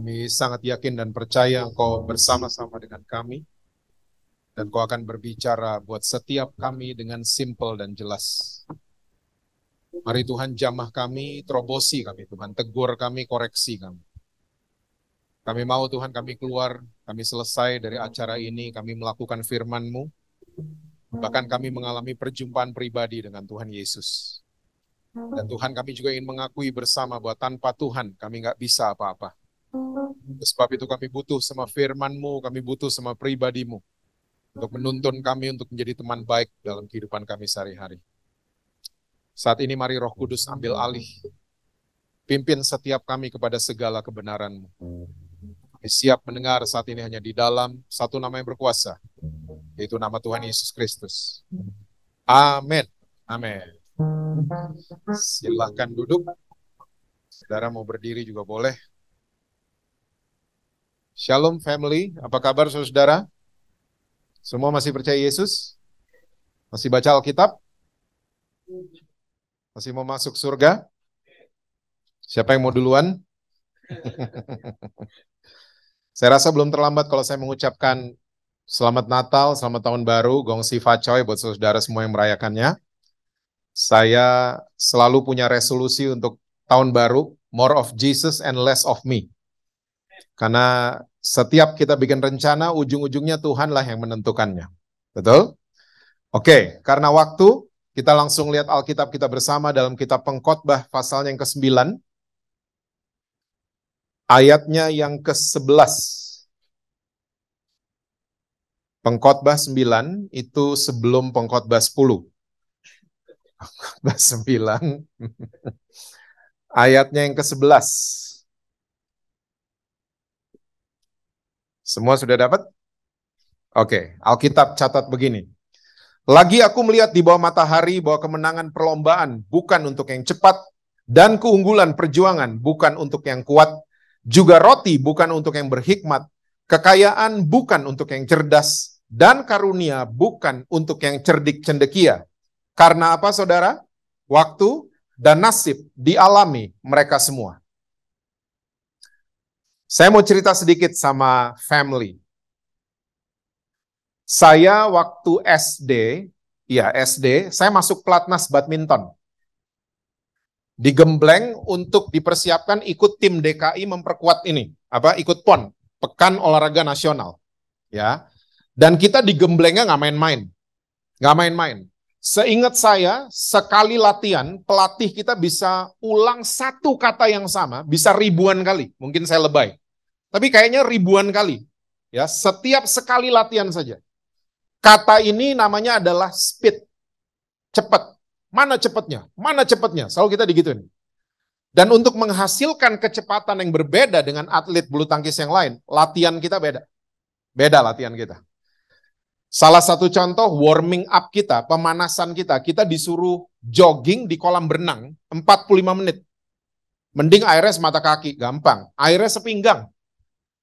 Kami sangat yakin dan percaya Engkau bersama-sama dengan kami, dan Engkau akan berbicara buat setiap kami dengan simple dan jelas. Mari Tuhan jamah kami, terobosi kami Tuhan, tegur kami, koreksi kami. Kami mau Tuhan kami keluar, kami selesai dari acara ini, kami melakukan firman-Mu, bahkan kami mengalami perjumpaan pribadi dengan Tuhan Yesus. Dan Tuhan kami juga ingin mengakui bersama bahwa tanpa Tuhan kami nggak bisa apa-apa. Sebab itu kami butuh sama firman-Mu, kami butuh sama pribadi-Mu, untuk menuntun kami untuk menjadi teman baik dalam kehidupan kami sehari-hari. Saat ini mari Roh Kudus ambil alih, pimpin setiap kami kepada segala kebenaran-Mu. Kami siap mendengar saat ini hanya di dalam satu nama yang berkuasa, yaitu nama Tuhan Yesus Kristus. Amin. Amin. Silahkan duduk. Saudara mau berdiri juga boleh. Shalom family, apa kabar saudara? Semua masih percaya Yesus? Masih baca Alkitab? Masih mau masuk surga? Siapa yang mau duluan? Saya rasa belum terlambat kalau saya mengucapkan Selamat Natal, Selamat Tahun Baru, Gong Si Fa Choi buat saudara semua yang merayakannya. Saya selalu punya resolusi untuk tahun baru, more of Jesus and less of me. Karena setiap kita bikin rencana, ujung-ujungnya Tuhanlah yang menentukannya. Betul? Oke, karena waktu, kita langsung lihat Alkitab kita bersama dalam kitab Pengkhotbah pasalnya yang ke-9. Ayatnya yang ke-11. Pengkhotbah 9 itu sebelum Pengkhotbah 10. Pengkhotbah 9. Ayatnya yang ke-11. Semua sudah dapat? Oke, Alkitab catat begini. Lagi aku melihat di bawah matahari bahwa kemenangan perlombaan bukan untuk yang cepat, dan keunggulan perjuangan bukan untuk yang kuat, juga roti bukan untuk yang berhikmat, kekayaan bukan untuk yang cerdas, dan karunia bukan untuk yang cerdik cendekia. Karena apa saudara? Waktu dan nasib dialami mereka semua. Saya mau cerita sedikit sama family. Saya waktu SD, saya masuk pelatnas badminton. Digembleng untuk dipersiapkan ikut tim DKI memperkuat ini, ikut PON, Pekan Olahraga Nasional. Ya. Dan kita digemblengnya nggak main-main. Seingat saya, sekali latihan, pelatih kita bisa ulang satu kata yang sama, bisa ribuan kali. Mungkin saya lebay. Tapi kayaknya ribuan kali. Ya, setiap sekali latihan saja. Kata ini namanya adalah speed. Cepat. Mana cepatnya? Mana cepatnya? Selalu kita digituin. Dan untuk menghasilkan kecepatan yang berbeda dengan atlet bulu tangkis yang lain, latihan kita beda. Beda latihan kita. Salah satu contoh warming up kita, pemanasan kita disuruh jogging di kolam berenang 45 menit. Mending airnya semata kaki, gampang. Airnya sepinggang.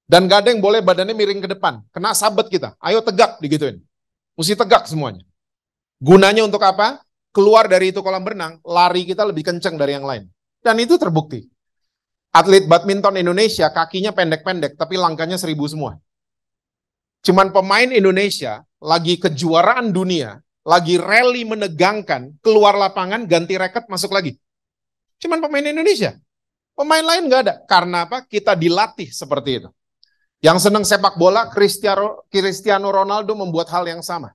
Dan gak ada yang boleh badannya miring ke depan. Kena sabet kita. Ayo tegak, digituin. Mesti tegak semuanya. Gunanya untuk apa? Keluar dari itu kolam berenang, lari kita lebih kencang dari yang lain. Dan itu terbukti. Atlet badminton Indonesia kakinya pendek-pendek, tapi langkahnya 1000 semua. Cuman pemain Indonesia lagi kejuaraan dunia, lagi rally menegangkan, keluar lapangan, ganti raket, masuk lagi. Cuman pemain Indonesia. Pemain lain nggak ada. Karena apa? Kita dilatih seperti itu. Yang senang sepak bola, Cristiano Ronaldo membuat hal yang sama.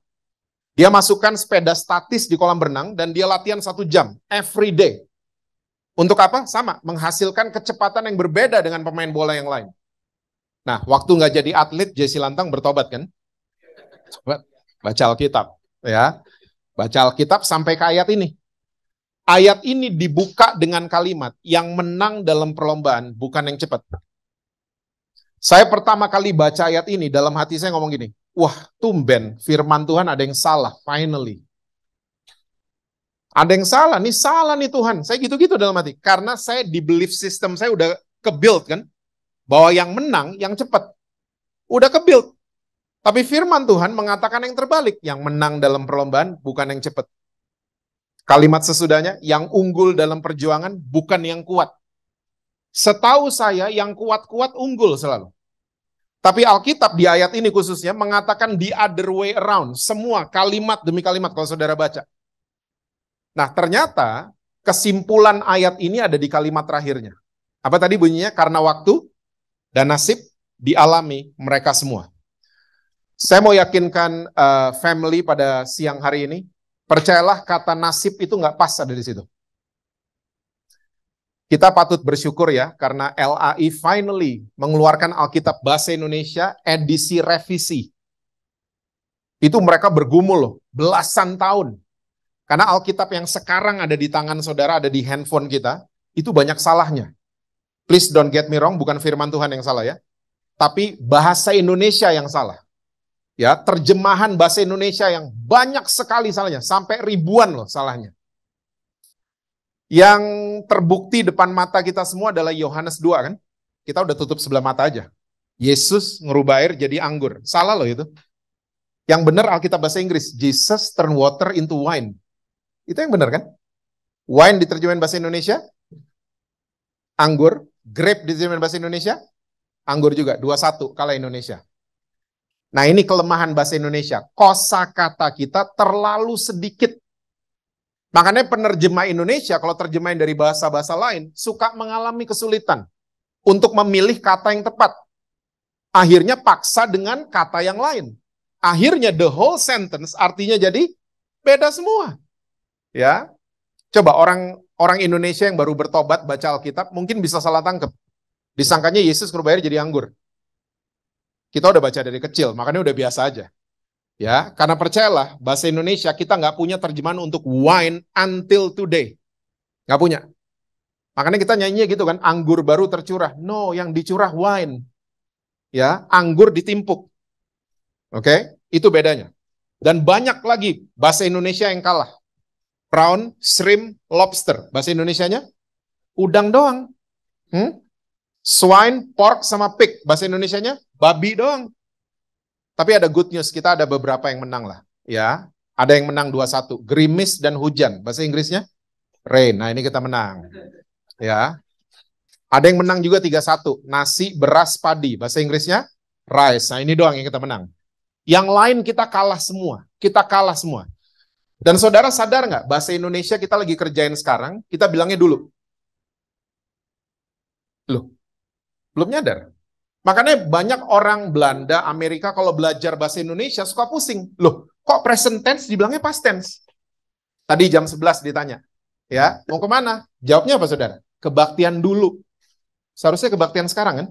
Dia masukkan sepeda statis di kolam berenang dan dia latihan 1 jam, every day. Untuk apa? Sama, menghasilkan kecepatan yang berbeda dengan pemain bola yang lain. Nah, waktu nggak jadi atlet, Jesse Lantang bertobat kan? Baca Alkitab. Ya. Baca Alkitab sampai ke ayat ini. Ayat ini dibuka dengan kalimat, yang menang dalam perlombaan bukan yang cepat. Saya pertama kali baca ayat ini, dalam hati saya ngomong gini, wah tumben firman Tuhan ada yang salah, finally. Ada yang salah nih Tuhan. Saya gitu-gitu dalam hati. Karena saya di belief system saya udah ke-build kan, bahwa yang menang, yang cepat. Udah ke-build. Tapi firman Tuhan mengatakan yang terbalik, yang menang dalam perlombaan bukan yang cepat. Kalimat sesudahnya, yang unggul dalam perjuangan bukan yang kuat. Setahu saya yang kuat-kuat unggul selalu. Tapi Alkitab di ayat ini khususnya mengatakan the other way around. Semua kalimat demi kalimat kalau saudara baca. Nah ternyata kesimpulan ayat ini ada di kalimat terakhirnya. Apa tadi bunyinya? Karena waktu dan nasib dialami mereka semua. Saya mau yakinkan family pada siang hari ini, percayalah kata nasib itu nggak pas ada di situ. Kita patut bersyukur ya, karena LAI finally mengeluarkan Alkitab Bahasa Indonesia edisi revisi. Itu mereka bergumul loh, belasan tahun. Karena Alkitab yang sekarang ada di tangan saudara, ada di handphone kita, itu banyak salahnya. Please don't get me wrong, bukan firman Tuhan yang salah ya. Tapi bahasa Indonesia yang salah. Ya, terjemahan bahasa Indonesia yang banyak sekali salahnya, sampai ribuan loh salahnya. Yang terbukti depan mata kita semua adalah Yohanes 2 kan? Kita udah tutup sebelah mata aja. Yesus ngerubah air jadi anggur. Salah loh itu. Yang benar Alkitab bahasa Inggris, Jesus turn water into wine. Itu yang benar kan? Wine diterjemahin bahasa Indonesia, anggur. Grape diterjemahin bahasa Indonesia, anggur juga. 2-1 kalah Indonesia. Nah ini kelemahan bahasa Indonesia. Kosakata kita terlalu sedikit. Makanya penerjemah Indonesia, kalau terjemahin dari bahasa-bahasa lain, suka mengalami kesulitan untuk memilih kata yang tepat. Akhirnya paksa dengan kata yang lain. Akhirnya the whole sentence artinya jadi beda semua. Ya, coba orang Indonesia yang baru bertobat baca Alkitab mungkin bisa salah tangkap. Disangkanya Yesus berubah jadi anggur. Kita udah baca dari kecil, makanya udah biasa aja. Ya, karena percayalah, bahasa Indonesia kita nggak punya terjemahan untuk wine until today. Nggak punya. Makanya kita nyanyinya gitu kan, anggur baru tercurah. No, yang dicurah wine. Ya, anggur ditimpuk. Oke, itu bedanya. Dan banyak lagi bahasa Indonesia yang kalah. Prawn, shrimp, lobster. Bahasa Indonesianya udang doang. Swine, pork, sama pig. Bahasa Indonesianya babi doang. Tapi ada good news, kita ada beberapa yang menang lah. Ya, ada yang menang 2-1. Gerimis dan hujan. Bahasa Inggrisnya rain. Nah, ini kita menang. Ya. Ada yang menang juga 3-1. Nasi, beras, padi. Bahasa Inggrisnya rice. Nah, ini doang yang kita menang. Yang lain kita kalah semua. Kita kalah semua. Dan saudara sadar nggak? Bahasa Indonesia kita lagi kerjain sekarang, kita bilangnya dulu. Loh, belum nyadar. Makanya banyak orang Belanda, Amerika kalau belajar bahasa Indonesia suka pusing. Loh, kok present tense dibilangnya past tense? Tadi jam 11 ditanya. Ya, mau kemana? Jawabnya apa saudara? Kebaktian dulu. Seharusnya kebaktian sekarang kan?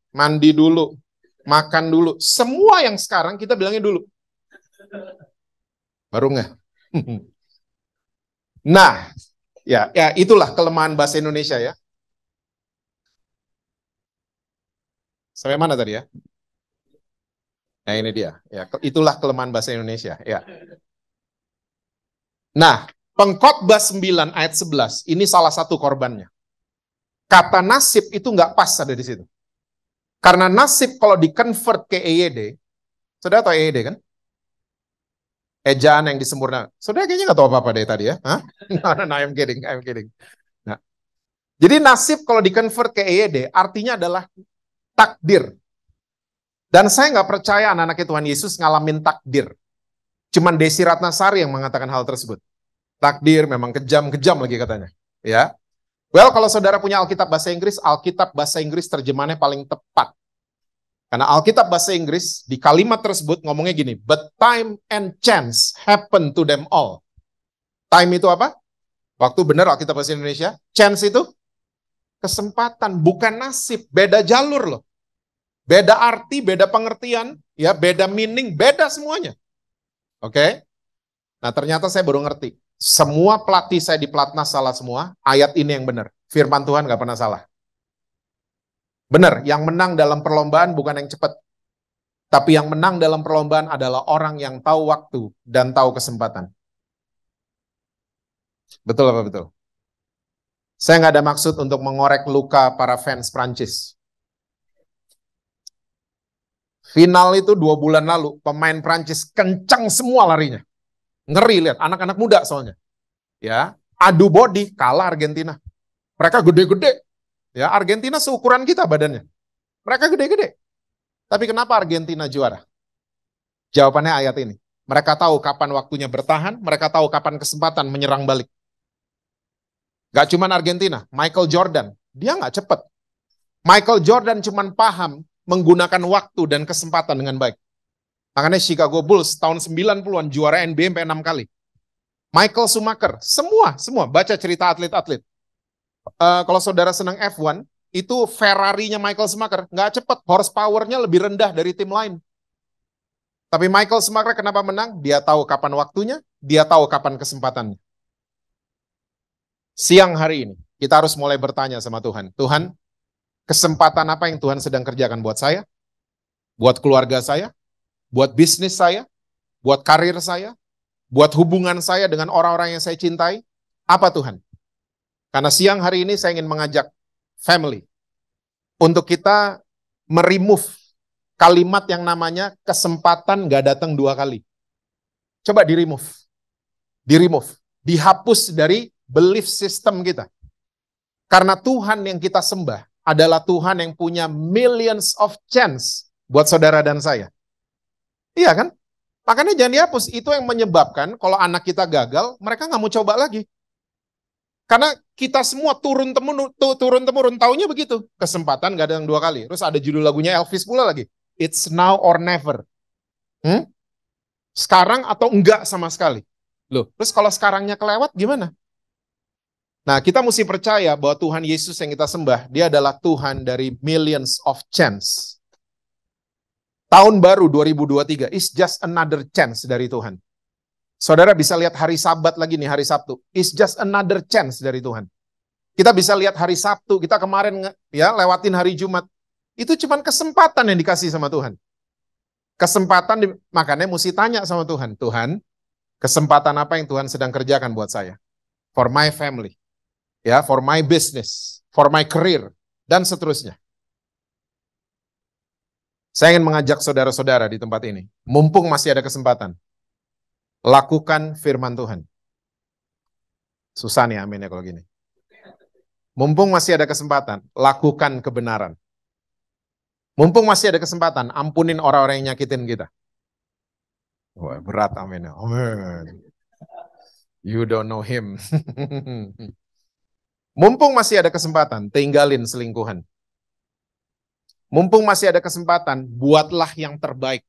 Mandi dulu. Makan dulu. Semua yang sekarang kita bilangnya dulu. Baru nggak? Nah, ya itulah kelemahan bahasa Indonesia ya. Sampai mana tadi ya? Nah ini dia. Ya, itulah kelemahan bahasa Indonesia. Ya. Nah, Pengkhotbah 9 ayat 11 ini salah satu korbannya. Kata nasib itu nggak pas ada di situ. Karena nasib kalau di-convert ke EYD, saudara tahu EYD kan? Ejaan yang disempurnakan. Saudara kayaknya nggak tahu apa-apa deh tadi ya. Hah? No, I'm kidding. Nah, jadi nasib kalau di-convert ke EYD artinya adalah takdir. Dan saya nggak percaya anak-anak Tuhan Yesus ngalamin takdir. Cuman Desi Ratnasari yang mengatakan hal tersebut. Takdir memang kejam-kejam lagi katanya. Ya. Well, kalau saudara punya Alkitab bahasa Inggris terjemahannya paling tepat. Karena Alkitab bahasa Inggris di kalimat tersebut ngomongnya gini, but time and chance happen to them all. Time itu apa? Waktu benar Alkitab bahasa Indonesia. Chance itu kesempatan, bukan nasib. Beda jalur loh. Beda arti, beda pengertian, ya, beda meaning, beda semuanya. Oke? Nah, ternyata saya baru ngerti. Semua pelatih saya di Platnas salah semua, ayat ini yang benar. Firman Tuhan gak pernah salah. Benar, yang menang dalam perlombaan bukan yang cepat. Tapi yang menang dalam perlombaan adalah orang yang tahu waktu dan tahu kesempatan. Betul apa betul? Saya nggak ada maksud untuk mengorek luka para fans Prancis. Final itu 2 bulan lalu, pemain Prancis kencang semua larinya. Ngeri lihat, anak-anak muda soalnya. Ya, adu body, kalah Argentina. Mereka gede-gede. Ya, Argentina seukuran kita badannya. Mereka gede-gede. Tapi kenapa Argentina juara? Jawabannya ayat ini. Mereka tahu kapan waktunya bertahan, mereka tahu kapan kesempatan menyerang balik. Gak cuma Argentina, Michael Jordan, dia gak cepat. Michael Jordan cuma paham menggunakan waktu dan kesempatan dengan baik. Makanya Chicago Bulls tahun 90-an juara NBA sampai 6 kali. Michael Schumacher, semua baca cerita atlet-atlet. Kalau saudara senang F1, itu Ferrari-nya Michael Schumacher nggak cepat, horsepower-nya lebih rendah dari tim lain. Tapi Michael Schumacher kenapa menang? Dia tahu kapan waktunya, dia tahu kapan kesempatannya. Siang hari ini, kita harus mulai bertanya sama Tuhan. Tuhan, kesempatan apa yang Tuhan sedang kerjakan buat saya? Buat keluarga saya? Buat bisnis saya? Buat karir saya? Buat hubungan saya dengan orang-orang yang saya cintai? Apa Tuhan? Karena siang hari ini saya ingin mengajak family untuk kita meremove kalimat yang namanya kesempatan gak datang 2 kali. Coba di-remove. Dihapus dari belief system kita. Karena Tuhan yang kita sembah adalah Tuhan yang punya millions of chance buat saudara dan saya. Iya kan? Makanya jangan dihapus. Itu yang menyebabkan kalau anak kita gagal, mereka nggak mau coba lagi. Karena kita semua turun-temurun taunya begitu. Kesempatan gak ada yang 2 kali. Terus ada judul lagunya Elvis pula lagi. It's now or never. Sekarang atau enggak sama sekali. Loh, terus kalau sekarangnya kelewat gimana? Nah, kita mesti percaya bahwa Tuhan Yesus yang kita sembah, dia adalah Tuhan dari millions of chance. Tahun baru 2023 is just another chance dari Tuhan. Saudara bisa lihat hari Sabat lagi nih, hari Sabtu. Is just another chance dari Tuhan. Kita bisa lihat hari Sabtu, kita kemarin ya lewatin hari Jumat. Itu cuma kesempatan yang dikasih sama Tuhan. Kesempatan, makanya mesti tanya sama Tuhan. Tuhan, kesempatan apa yang Tuhan sedang kerjakan buat saya? For my family. Ya, for my business. For my career. Dan seterusnya. Saya ingin mengajak saudara-saudara di tempat ini. Mumpung masih ada kesempatan. Lakukan firman Tuhan. Susah nih amin ya kalau gini. Mumpung masih ada kesempatan, lakukan kebenaran. Mumpung masih ada kesempatan, ampunin orang-orang yang nyakitin kita. Wah, berat amin ya. Amin. You don't know him. Mumpung masih ada kesempatan, tinggalin selingkuhan. Mumpung masih ada kesempatan, buatlah yang terbaik.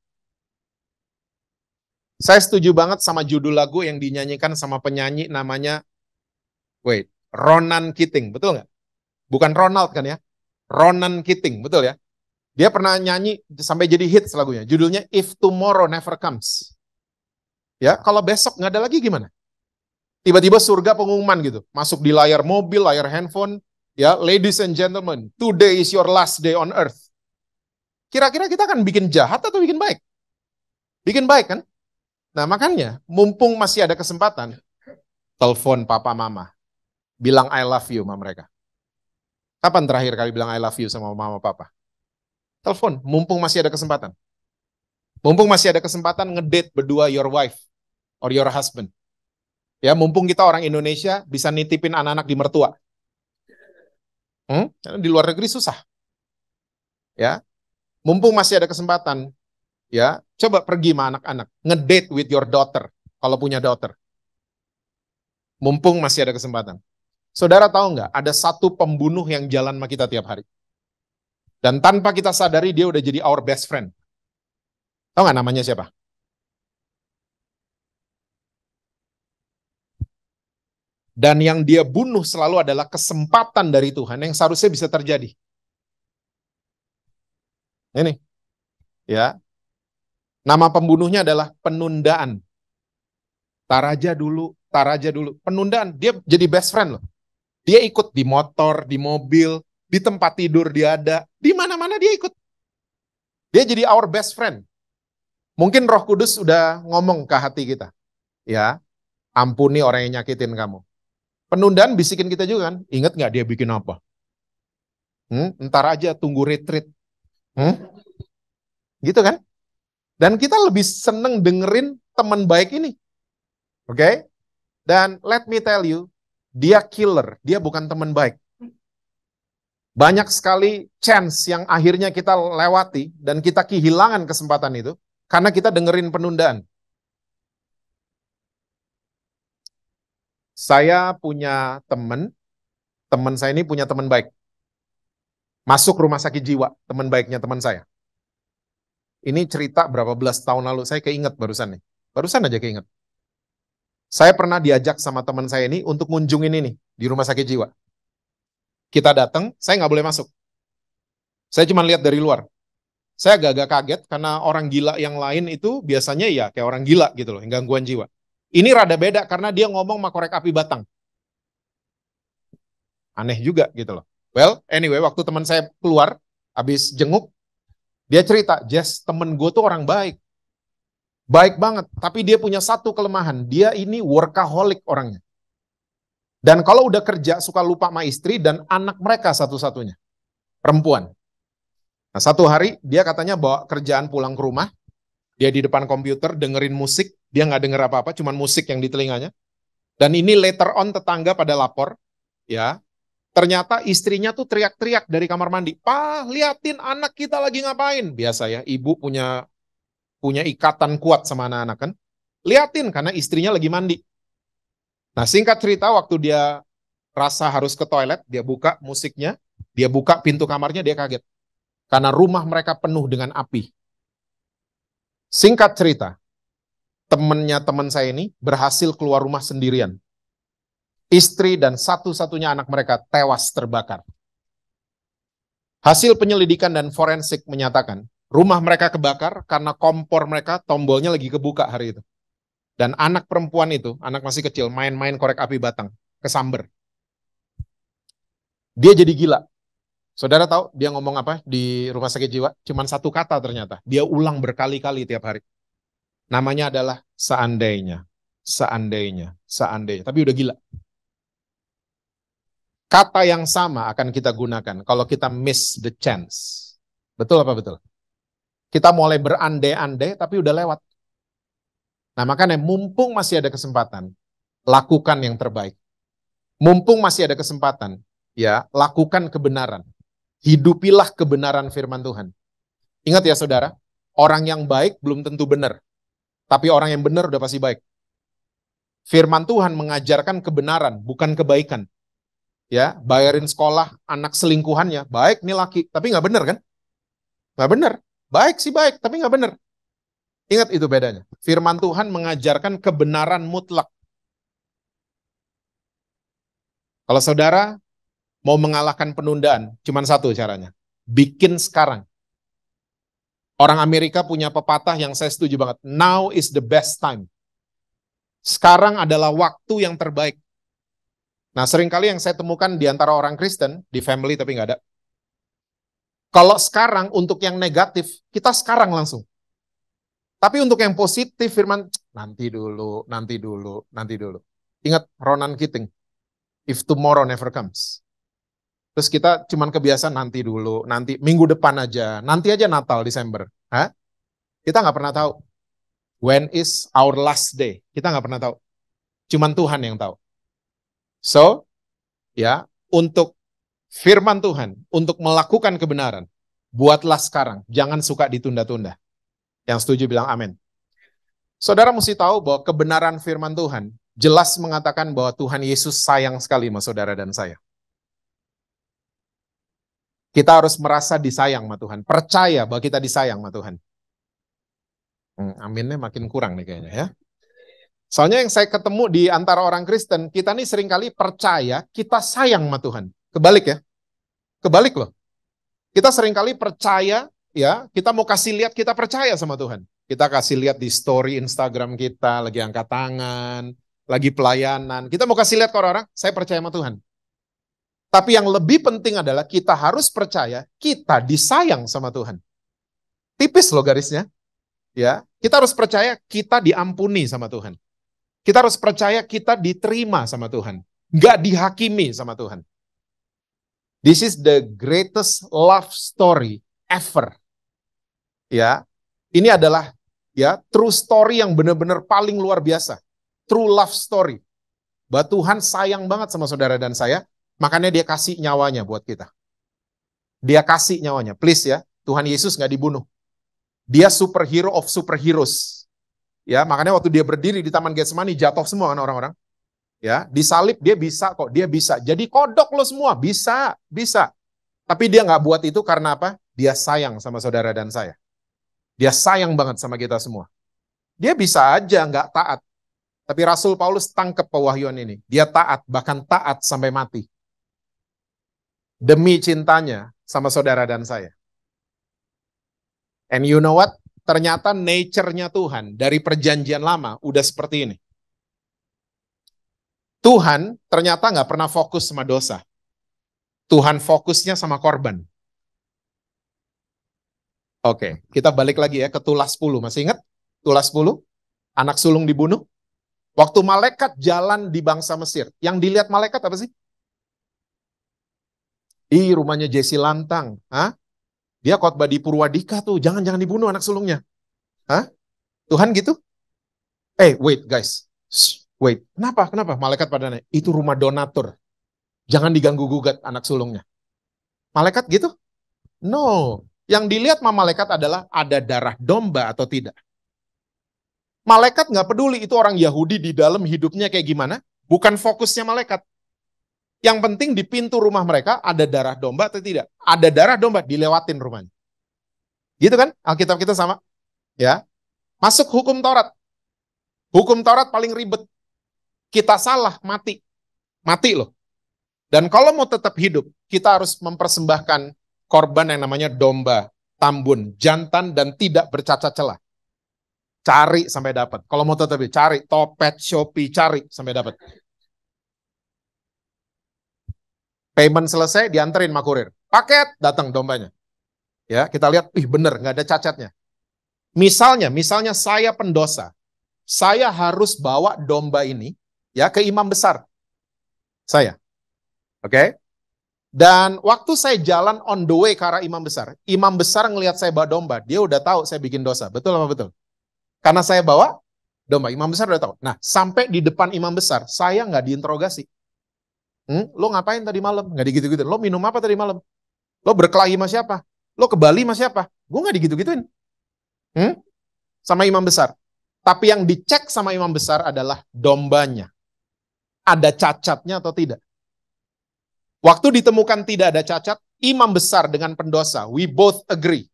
Saya setuju banget sama judul lagu yang dinyanyikan sama penyanyi namanya Ronan Keating, betul nggak? Bukan Ronald kan ya? Ronan Keating, betul ya? Dia pernah nyanyi sampai jadi hits lagunya. Judulnya If Tomorrow Never Comes. Ya, kalau besok nggak ada lagi gimana? Tiba-tiba surga pengumuman gitu. Masuk di layar mobil, layar handphone. Ya, ladies and gentlemen, today is your last day on earth. Kira-kira kita akan bikin jahat atau bikin baik? Bikin baik kan? Nah makanya, mumpung masih ada kesempatan, telepon papa mama. Bilang I love you sama mereka. Kapan terakhir kali bilang I love you sama mama papa? Telepon, mumpung masih ada kesempatan. Mumpung masih ada kesempatan ngedate berdua your wife or your husband. Ya, mumpung kita orang Indonesia bisa nitipin anak-anak di mertua. Di luar negeri susah. Ya, mumpung masih ada kesempatan, ya, coba pergi sama anak-anak, ngedate with your daughter kalau punya daughter. Mumpung masih ada kesempatan. Saudara tahu nggak, ada satu pembunuh yang jalan sama kita tiap hari. Dan tanpa kita sadari dia udah jadi our best friend. Tahu nggak namanya siapa? Dan yang dia bunuh selalu adalah kesempatan dari Tuhan yang seharusnya bisa terjadi. Ini, ya. Nama pembunuhnya adalah penundaan. Tar aja dulu. Penundaan, dia jadi best friend loh. Dia ikut di motor, di mobil, di tempat tidur dia ada. Di mana-mana dia ikut. Dia jadi our best friend. Mungkin Roh Kudus udah ngomong ke hati kita. Ya, ampuni orang yang nyakitin kamu. Penundaan bisikin kita juga kan. Ingat nggak dia bikin apa? Ntar aja tunggu retreat. Gitu kan? Dan kita lebih seneng dengerin teman baik ini. Oke? Dan let me tell you, dia killer, dia bukan teman baik. Banyak sekali chance yang akhirnya kita lewati dan kita kehilangan kesempatan itu karena kita dengerin penundaan. Saya punya teman saya ini punya teman baik. Masuk rumah sakit jiwa, teman baiknya teman saya. Ini cerita berapa belas tahun lalu, saya keinget barusan nih. Barusan aja keinget. Saya pernah diajak sama teman saya ini untuk ngunjungin ini di rumah sakit jiwa. Kita datang, saya nggak boleh masuk. Saya cuma lihat dari luar. Saya agak-agak kaget karena orang gila yang lain itu biasanya ya kayak orang gila gitu loh, gangguan jiwa. Ini rada beda karena dia ngomong sama korek api batang. Aneh juga gitu loh. Well, anyway, waktu teman saya keluar, habis jenguk, dia cerita, Jess, temen gue tuh orang baik. Baik banget, tapi dia punya satu kelemahan. Dia ini workaholic orangnya. Dan kalau udah kerja, suka lupa sama istri dan anak mereka satu-satunya. Perempuan. Nah, satu hari, dia katanya bawa kerjaan pulang ke rumah. Dia di depan komputer, dengerin musik. Dia nggak denger apa-apa, cuma musik yang di telinganya. Dan ini later on tetangga pada lapor. Ya, ternyata istrinya tuh teriak-teriak dari kamar mandi. "Pak, liatin anak kita lagi ngapain." Biasa ya, ibu punya ikatan kuat sama anak-anak kan. Liatin karena istrinya lagi mandi. Nah, singkat cerita, waktu dia rasa harus ke toilet, dia buka musiknya, dia buka pintu kamarnya, dia kaget. Karena rumah mereka penuh dengan api. Singkat cerita, temannya teman saya ini berhasil keluar rumah sendirian. Istri dan satu-satunya anak mereka tewas terbakar. Hasil penyelidikan dan forensik menyatakan, rumah mereka kebakar karena kompor mereka tombolnya lagi kebuka hari itu. Dan anak perempuan itu, anak masih kecil, main-main korek api batang, kesamber. Dia jadi gila. Saudara tahu dia ngomong apa di rumah sakit jiwa? Cuman satu kata ternyata. Dia ulang berkali-kali tiap hari. Namanya adalah seandainya, seandainya, seandainya. Tapi udah gila. Kata yang sama akan kita gunakan kalau kita miss the chance. Betul apa betul? Kita mulai berandai-andai tapi udah lewat. Nah, makanya mumpung masih ada kesempatan, lakukan yang terbaik. Mumpung masih ada kesempatan, ya, lakukan kebenaran. Hidupilah kebenaran firman Tuhan. Ingat ya saudara, orang yang baik belum tentu benar. Tapi orang yang benar udah pasti baik. Firman Tuhan mengajarkan kebenaran, bukan kebaikan. Ya, bayarin sekolah anak selingkuhannya, baik nih laki, tapi nggak benar kan? Nggak benar. Baik sih baik, tapi nggak benar. Ingat itu bedanya. Firman Tuhan mengajarkan kebenaran mutlak. Kalau saudara mau mengalahkan penundaan, cuma satu caranya. Bikin sekarang. Orang Amerika punya pepatah yang saya setuju banget. Now is the best time. Sekarang adalah waktu yang terbaik. Nah, seringkali yang saya temukan di antara orang Kristen, di family tapi nggak ada. Kalau sekarang untuk yang negatif, kita sekarang langsung. Tapi untuk yang positif, firman, nanti dulu, nanti dulu, nanti dulu. Ingat Ronan Keating, if tomorrow never comes. Terus kita cuman kebiasaan nanti dulu, nanti minggu depan aja, nanti aja Natal, Desember. Hah? Kita nggak pernah tahu. When is our last day? Kita nggak pernah tahu. Cuman Tuhan yang tahu. So, ya, untuk firman Tuhan, untuk melakukan kebenaran, buatlah sekarang. Jangan suka ditunda-tunda. Yang setuju bilang amin. Saudara mesti tahu bahwa kebenaran firman Tuhan jelas mengatakan bahwa Tuhan Yesus sayang sekali sama saudara dan saya. Kita harus merasa disayang sama Tuhan. Percaya bahwa kita disayang sama Tuhan. Aminnya makin kurang nih kayaknya ya. Soalnya yang saya ketemu di antara orang Kristen, kita nih seringkali percaya kita sayang sama Tuhan. Kebalik ya. Kebalik loh. Kita seringkali percaya, ya, kita mau kasih lihat kita percaya sama Tuhan. Kita kasih lihat di story Instagram kita, lagi angkat tangan, lagi pelayanan. Kita mau kasih lihat ke orang-orang, saya percaya sama Tuhan. Tapi yang lebih penting adalah kita harus percaya kita disayang sama Tuhan. Tipis loh garisnya. Ya, kita harus percaya kita diampuni sama Tuhan. Kita harus percaya kita diterima sama Tuhan. Nggak dihakimi sama Tuhan. This is the greatest love story ever. Ya, ini adalah ya true story yang benar-benar paling luar biasa. True love story. Bahwa Tuhan sayang banget sama saudara dan saya, makanya dia kasih nyawanya buat kita. Dia kasih nyawanya. Please ya, Tuhan Yesus nggak dibunuh. Dia superhero of superheroes. Ya, makanya waktu dia berdiri di Taman Getsemani jatuh semua kan orang-orang. Ya, disalib dia bisa kok, dia bisa. Jadi kodok lo semua, bisa, bisa. Tapi dia nggak buat itu karena apa? Dia sayang sama saudara dan saya. Dia sayang banget sama kita semua. Dia bisa aja nggak taat. Tapi Rasul Paulus tangkap pewahyuan ini. Dia taat, bahkan taat sampai mati. Demi cintanya sama saudara dan saya. And you know what? Ternyata nature-nya Tuhan dari perjanjian lama udah seperti ini. Tuhan ternyata nggak pernah fokus sama dosa. Tuhan fokusnya sama korban. Oke, kita balik lagi ya ke Tulas 10. Masih ingat? Tulas 10? Anak sulung dibunuh. Waktu malaikat jalan di bangsa Mesir. Yang dilihat malaikat apa sih? Rumahnya Jesse Lantang. Hah? Dia khotbah di Purwadika tuh. Jangan dibunuh anak sulungnya. Hah? Tuhan gitu? Wait guys. Wait. Kenapa? Malaikat pada nanya. Itu rumah donatur. Jangan diganggu-gugat anak sulungnya. Malaikat gitu? No. Yang dilihat sama malaikat adalah ada darah domba atau tidak. Malaikat nggak peduli itu orang Yahudi di dalam hidupnya kayak gimana. Bukan fokusnya malaikat. Yang penting di pintu rumah mereka ada darah domba atau tidak. Ada darah domba, dilewatin rumahnya. Gitu kan? Alkitab kita sama. Ya. Masuk hukum Taurat. Hukum Taurat paling ribet. Kita salah, mati. Mati loh. Dan kalau mau tetap hidup, kita harus mempersembahkan korban yang namanya domba, tambun, jantan, dan tidak bercacat celah. Cari sampai dapat. Kalau mau tetap cari, Topet, Shopee, cari sampai dapat. Payment selesai, dianterin sama kurir. Paket, datang dombanya. Ya, kita lihat, bener, nggak ada cacatnya. Misalnya saya pendosa. Saya harus bawa domba ini ya ke imam besar. Saya. Oke? Dan waktu saya jalan on the way ke arah imam besar ngelihat saya bawa domba, dia udah tahu saya bikin dosa. Betul apa betul? Karena saya bawa domba, imam besar udah tahu. Nah, sampai di depan imam besar, saya nggak diinterogasi. Lo ngapain tadi malam? Nggak digitu-gitu. Lo minum apa tadi malam? Lo berkelahi sama siapa? Lo ke Bali sama siapa? Gue nggak digitu-gituin. Sama imam besar. Tapi yang dicek sama imam besar adalah dombanya. Ada cacatnya atau tidak? Waktu ditemukan tidak ada cacat, imam besar dengan pendosa, we both agree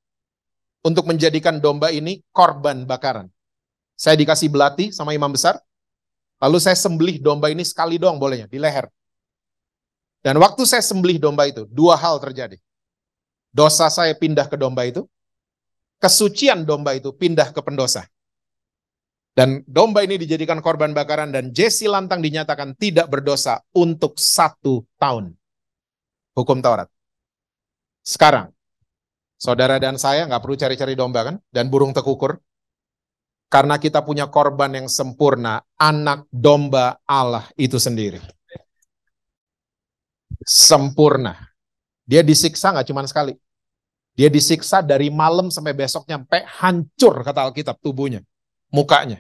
untuk menjadikan domba ini korban bakaran. Saya dikasih belati sama imam besar, lalu saya sembelih domba ini sekali doang bolehnya, di leher. Dan waktu saya sembelih domba itu, dua hal terjadi. Dosa saya pindah ke domba itu, kesucian domba itu pindah ke pendosa. Dan domba ini dijadikan korban bakaran dan Jesse Lantang dinyatakan tidak berdosa untuk 1 tahun. Hukum Taurat. Sekarang, saudara dan saya nggak perlu cari-cari domba kan? Dan burung tekukur. Karena kita punya korban yang sempurna, anak domba Allah itu sendiri. Sempurna. Dia disiksa nggak cuma sekali. Dia disiksa dari malam sampai besoknya, sampai hancur kata Alkitab tubuhnya. Mukanya.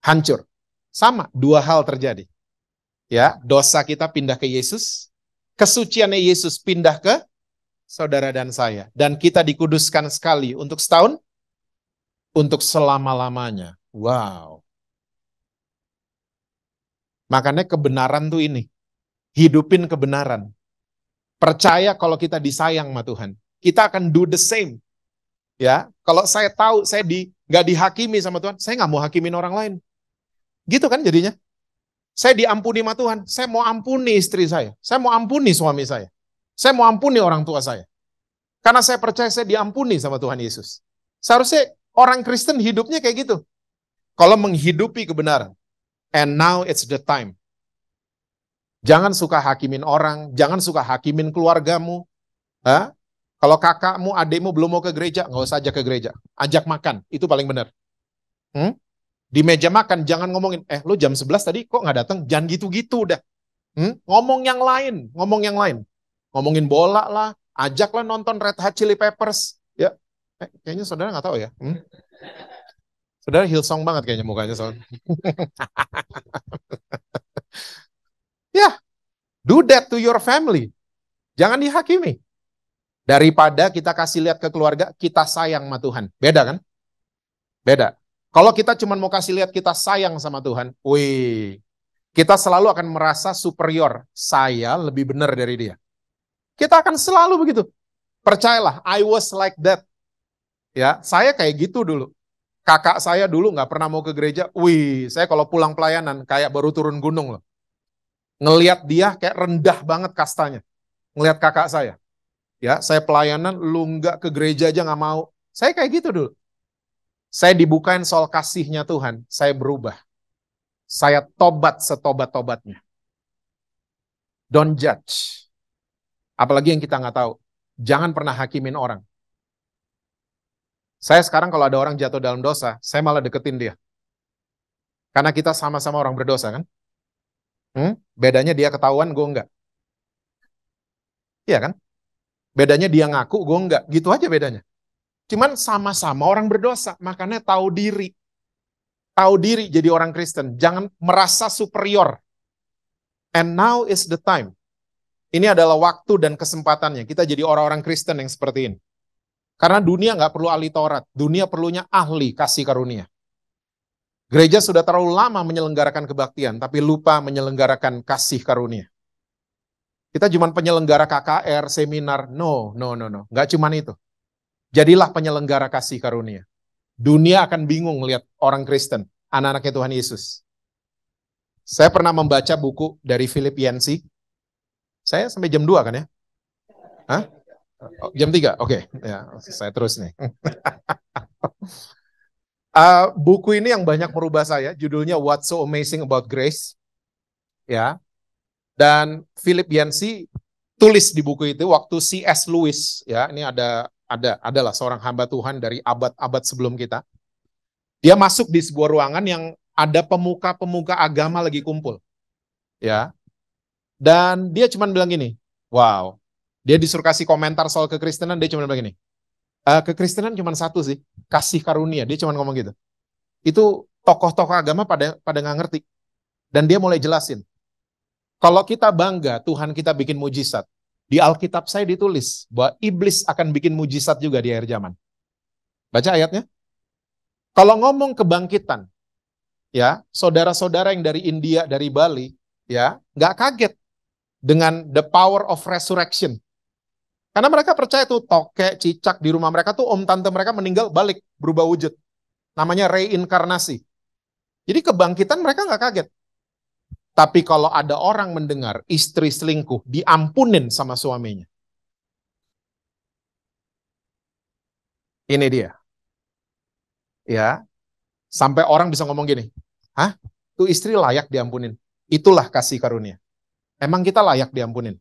Hancur. Sama, dua hal terjadi. Ya, dosa kita pindah ke Yesus. Kesuciannya Yesus pindah ke saudara dan saya. Dan kita dikuduskan sekali untuk setahun, untuk selama-lamanya. Wow. Makanya kebenaran tuh ini. Hidupin kebenaran. Percaya kalau kita disayang sama Tuhan. Kita akan do the same. Ya, kalau saya tahu saya nggak dihakimi sama Tuhan, saya nggak mau hakimin orang lain. Gitu kan jadinya. Saya diampuni sama Tuhan, saya mau ampuni istri saya mau ampuni suami saya mau ampuni orang tua saya. Karena saya percaya saya diampuni sama Tuhan Yesus. Seharusnya orang Kristen hidupnya kayak gitu. Kalau menghidupi kebenaran. And now it's the time. Jangan suka hakimin orang, jangan suka hakimin keluargamu. Kalau kakakmu, adikmu belum mau ke gereja, nggak usah ajak ke gereja. Ajak makan, itu paling benar. Di meja makan, jangan ngomongin, lu jam 11 tadi kok nggak datang? Jangan gitu-gitu udah. Ngomong yang lain. Ngomongin bola lah, ajaklah nonton Red Hot Chili Peppers. Ya, kayaknya saudara nggak tahu ya. Saudara Hillsong banget kayaknya mukanya soalnya. Ya, do that to your family. Jangan dihakimi. Daripada kita kasih lihat ke keluarga, kita sayang sama Tuhan. Beda kan? Beda. Kalau kita cuma mau kasih lihat kita sayang sama Tuhan, wih, kita selalu akan merasa superior. Saya lebih benar dari dia. Kita akan selalu begitu. Percayalah, I was like that. Ya, saya kayak gitu dulu. Kakak saya dulu nggak pernah mau ke gereja. Wih, saya kalau pulang pelayanan kayak baru turun gunung loh. Ngelihat dia kayak rendah banget kastanya. Ngelihat kakak saya. Ya, saya pelayanan, lu nggak ke gereja aja nggak mau. Saya kayak gitu dulu. Saya dibukain soal kasihnya Tuhan, saya berubah. Saya tobat setobat-tobatnya. Don't judge. Apalagi yang kita nggak tahu. Jangan pernah hakimin orang. Saya sekarang kalau ada orang jatuh dalam dosa, saya malah deketin dia. Karena kita sama-sama orang berdosa kan? Bedanya dia ketahuan, gue enggak. Iya kan? Bedanya dia ngaku, gue enggak. Gitu aja bedanya. Cuman sama-sama orang berdosa, makanya tahu diri. Tahu diri jadi orang Kristen. Jangan merasa superior. And now is the time. Ini adalah waktu dan kesempatannya. Kita jadi orang-orang Kristen yang seperti ini. Karena dunia nggak perlu ahli Taurat. Dunia perlunya ahli kasih karunia. Gereja sudah terlalu lama menyelenggarakan kebaktian, tapi lupa menyelenggarakan kasih karunia. Kita cuma penyelenggara KKR, seminar. No. Nggak cuma itu. Jadilah penyelenggara kasih karunia. Dunia akan bingung melihat orang Kristen, anak-anaknya Tuhan Yesus. Saya pernah membaca buku dari Philip Yancey. Saya sampai jam 2 kan ya? Hah? Jam 3? Oke. Ya, saya terus nih. Buku ini yang banyak merubah saya. Judulnya What's So Amazing About Grace. Ya. Dan Philip Yancey tulis di buku itu waktu C.S. Lewis. Ya, ini adalah seorang hamba Tuhan dari abad-abad sebelum kita. Dia masuk di sebuah ruangan yang ada pemuka-pemuka agama lagi kumpul. Ya. Dan dia cuma bilang gini, wow. Dia disuruh kasih komentar soal kekristenan, dia cuma bilang gini, kekristenan cuma satu sih, kasih karunia. Dia cuma ngomong gitu. Itu tokoh-tokoh agama pada nggak ngerti. Dan dia mulai jelasin. Kalau kita bangga Tuhan kita bikin mujizat, di Alkitab saya ditulis bahwa iblis akan bikin mujizat juga di akhir zaman. Baca ayatnya. Kalau ngomong kebangkitan, ya, saudara-saudara yang dari India, dari Bali, ya, nggak kaget dengan the power of resurrection. Karena mereka percaya tuh tokek, cicak di rumah mereka tuh om tante mereka meninggal balik, berubah wujud. Namanya reinkarnasi. Jadi kebangkitan mereka nggak kaget. Tapi kalau ada orang mendengar istri selingkuh, diampunin sama suaminya. Ini dia. Ya, sampai orang bisa ngomong gini, hah? Tuh istri layak diampunin. Itulah kasih karunia. Emang kita layak diampunin.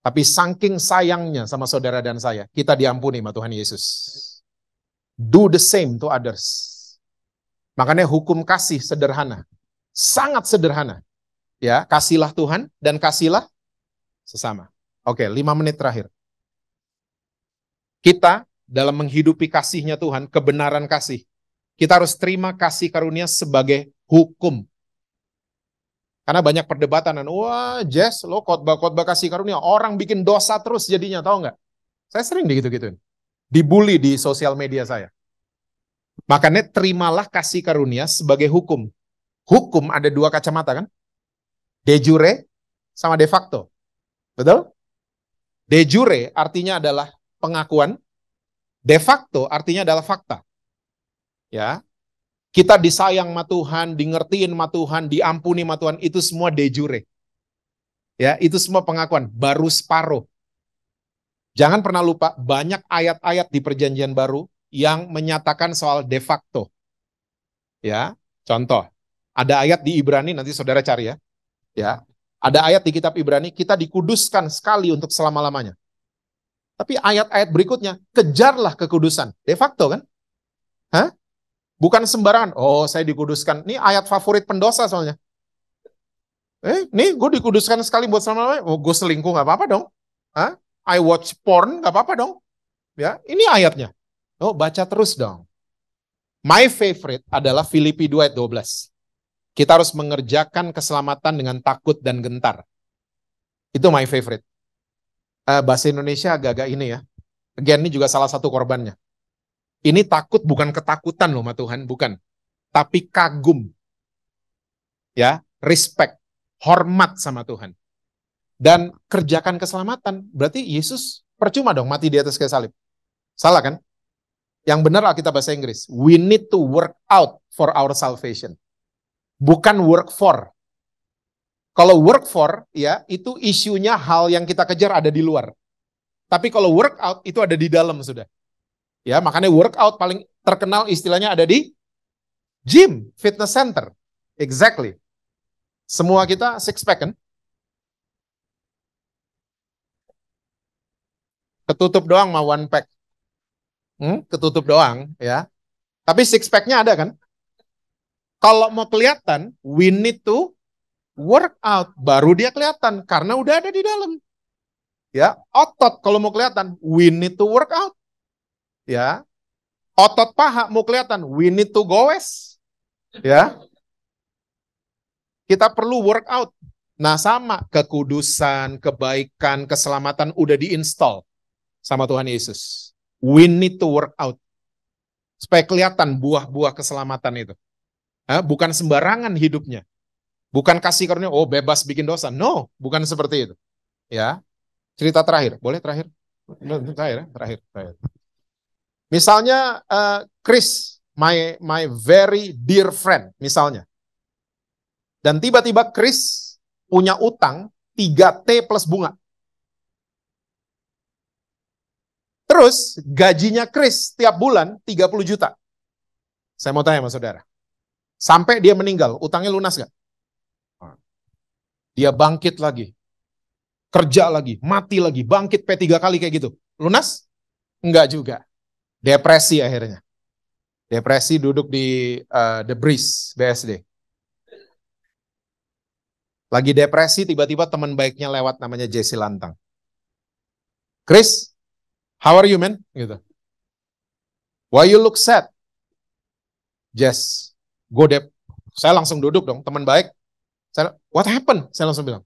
Tapi saking sayangnya sama saudara dan saya, kita diampuni sama Tuhan Yesus. Do the same to others. Makanya hukum kasih sederhana. Sangat sederhana. Ya, kasihlah Tuhan dan kasihlah sesama. Oke, 5 menit terakhir. Kita dalam menghidupi kasihnya Tuhan, kebenaran kasih, kita harus terima kasih karunia sebagai hukum. Karena banyak perdebatan, wah Jess, lo khotbah kasih karunia, orang bikin dosa terus jadinya, tahu nggak? Saya sering gitu-gituin. Dibully di sosial media saya. Makanya terimalah kasih karunia sebagai hukum. Hukum ada 2 kacamata kan? De jure sama de facto. Betul? De jure artinya adalah pengakuan. De facto artinya adalah fakta. Ya. Kita disayang sama Tuhan, di ngertiin sama Tuhan, diampuni sama Tuhan, itu semua de jure. Ya, itu semua pengakuan, baru separuh. Jangan pernah lupa, banyak ayat-ayat di Perjanjian Baru yang menyatakan soal de facto. Ya, contoh, ada ayat di Ibrani, nanti saudara cari ya. Ya, ada ayat di kitab Ibrani, kita dikuduskan sekali untuk selama-lamanya. Tapi ayat-ayat berikutnya, kejarlah kekudusan. De facto kan? Hah? Bukan sembarangan. Oh, saya dikuduskan. Ini ayat favorit pendosa soalnya. Nih gue dikuduskan sekali buat selama-lamanya. Oh, gue selingkuh nggak apa-apa dong. Hah? I watch porn nggak apa-apa dong. Ya, ini ayatnya. Oh, baca terus dong. My favorite adalah Filipi 2 ayat 12. Kita harus mengerjakan keselamatan dengan takut dan gentar. Itu my favorite. Bahasa Indonesia agak-agak ini ya. Again, ini juga salah satu korbannya. Ini takut bukan ketakutan loh sama Tuhan, bukan. Tapi kagum. Ya, respect, hormat sama Tuhan. Dan kerjakan keselamatan. Berarti Yesus percuma dong mati di atas kayu salib. Salah kan? Yang benar Alkitab bahasa Inggris. We need to work out for our salvation. Bukan work for. Kalau work for, ya itu isunya hal yang kita kejar ada di luar. Tapi kalau work out itu ada di dalam sudah. Ya, makanya work out paling terkenal istilahnya ada di gym, fitness center. Exactly. Semua kita six pack kan? Ketutup doang mah one pack. Ketutup doang ya. Tapi six pack-nya ada kan? Kalau mau kelihatan, we need to work out. Baru dia kelihatan karena udah ada di dalam. Ya, otot kalau mau kelihatan, we need to work out. Ya. Otot paha mau kelihatan, we need to goes. Ya. Kita perlu work out. Nah, sama kekudusan, kebaikan, keselamatan udah diinstal sama Tuhan Yesus. We need to work out. Supaya kelihatan buah-buah keselamatan itu. Bukan sembarangan hidupnya. Bukan kasih karunia, oh bebas bikin dosa. No, bukan seperti itu. Ya, cerita terakhir. Boleh terakhir? Terakhir. Misalnya Chris, my very dear friend, misalnya. Dan tiba-tiba Chris punya utang 3T plus bunga. Terus gajinya Chris tiap bulan 30 juta. Saya mau tanya sama saudara. Sampai dia meninggal, utangnya lunas gak? Dia bangkit lagi. Kerja lagi, mati lagi, bangkit P3 kali kayak gitu. Lunas? Enggak juga. Depresi akhirnya. Depresi duduk di The Breeze, BSD. Lagi depresi, tiba-tiba teman baiknya lewat namanya Jesse Lantang. Chris, how are you, man? Gitu. Why you look sad? Jess, go dep. Saya langsung duduk dong, teman baik. What happened? Saya langsung bilang.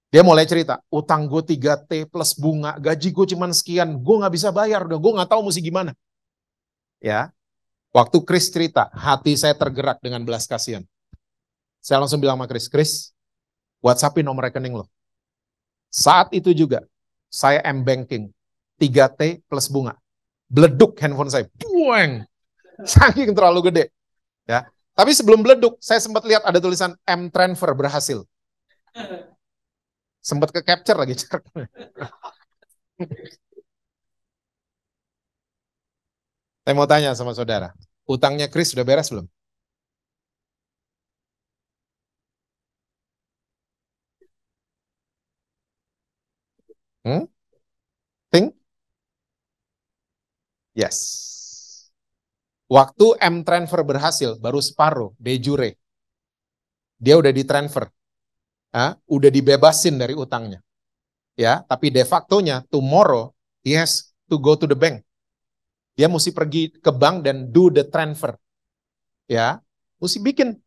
Dia mulai cerita, utang gue 3T plus bunga, gaji gue cuman sekian, gue gak bisa bayar, udah gue gak tahu mesti gimana. Ya, waktu Chris cerita, hati saya tergerak dengan belas kasihan. Saya langsung bilang sama Chris, WhatsApp-in nomor rekening lo. Saat itu juga, saya M-Banking, 3T plus bunga. Beleduk handphone saya, buang. Saking terlalu gede. Ya. Tapi sebelum beleduk, saya sempat lihat ada tulisan M-Transfer berhasil. Sempat ke capture lagi. Saya mau tanya sama saudara, utangnya Chris sudah beres belum? Think? Yes. Waktu M-Transfer berhasil, baru separuh, de jure. Dia udah ditransfer. Udah dibebasin dari utangnya. Ya, tapi de facto-nya, tomorrow, he has to go to the bank. Dia mesti pergi ke bank dan do the transfer. Ya, mesti bikin.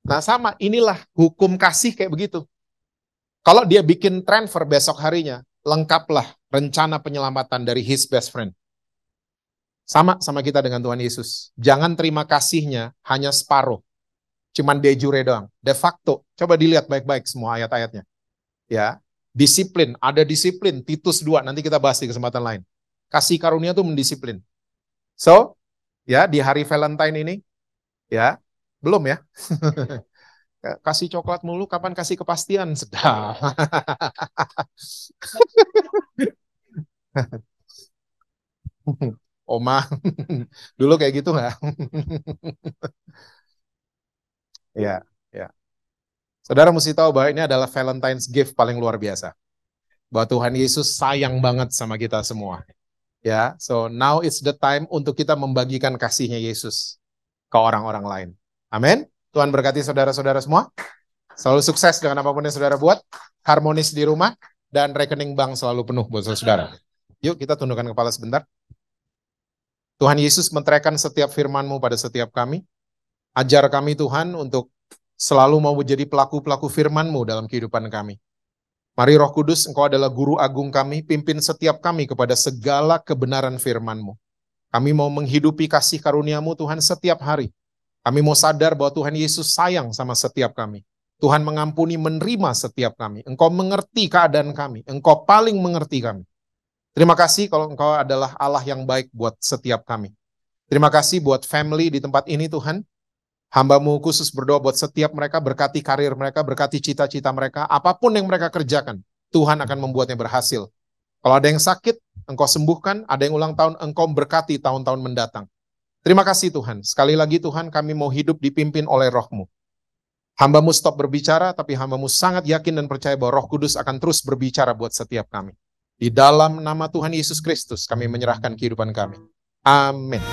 Nah sama, inilah hukum kasih kayak begitu. Kalau dia bikin transfer besok harinya, lengkaplah rencana penyelamatan dari his best friend. Sama kita dengan Tuhan Yesus. Jangan terima kasihnya hanya separuh. Cuman de jure doang. De facto, coba dilihat baik-baik semua ayat-ayatnya. Ya, disiplin, ada disiplin. Titus 2, nanti kita bahas di kesempatan lain. Kasih karunia itu mendisiplin. So, ya di hari Valentine ini, ya, belum ya. Kasih coklat mulu, kapan kasih kepastian? Sedap. Oma, dulu kayak gitu nggak? Ya, ya. Saudara mesti tahu bahwa ini adalah Valentine's gift paling luar biasa. Bahwa Tuhan Yesus sayang banget sama kita semua. Ya, so now it's the time untuk kita membagikan kasihnya Yesus ke orang-orang lain. Amin. Tuhan berkati saudara-saudara semua. Selalu sukses dengan apapun yang saudara buat. Harmonis di rumah. Dan rekening bank selalu penuh buat saudara. Yuk kita tundukkan kepala sebentar. Tuhan Yesus menteraikan setiap firman-Mu pada setiap kami. Ajar kami Tuhan untuk selalu mau menjadi pelaku-pelaku firman-Mu dalam kehidupan kami. Mari Roh Kudus, Engkau adalah guru agung kami, pimpin setiap kami kepada segala kebenaran firman-Mu. Kami mau menghidupi kasih karunia-Mu Tuhan setiap hari. Kami mau sadar bahwa Tuhan Yesus sayang sama setiap kami. Tuhan mengampuni, menerima setiap kami. Engkau mengerti keadaan kami. Engkau paling mengerti kami. Terima kasih kalau Engkau adalah Allah yang baik buat setiap kami. Terima kasih buat family di tempat ini Tuhan. Hamba-Mu khusus berdoa buat setiap mereka, berkati karir mereka, berkati cita-cita mereka, apapun yang mereka kerjakan, Tuhan akan membuatnya berhasil. Kalau ada yang sakit, Engkau sembuhkan, ada yang ulang tahun, Engkau berkati tahun-tahun mendatang. Terima kasih Tuhan. Sekali lagi Tuhan, kami mau hidup dipimpin oleh Roh-Mu. Hamba-Mu stop berbicara, tapi hamba-Mu sangat yakin dan percaya bahwa Roh Kudus akan terus berbicara buat setiap kami. Di dalam nama Tuhan Yesus Kristus, kami menyerahkan kehidupan kami. Amin.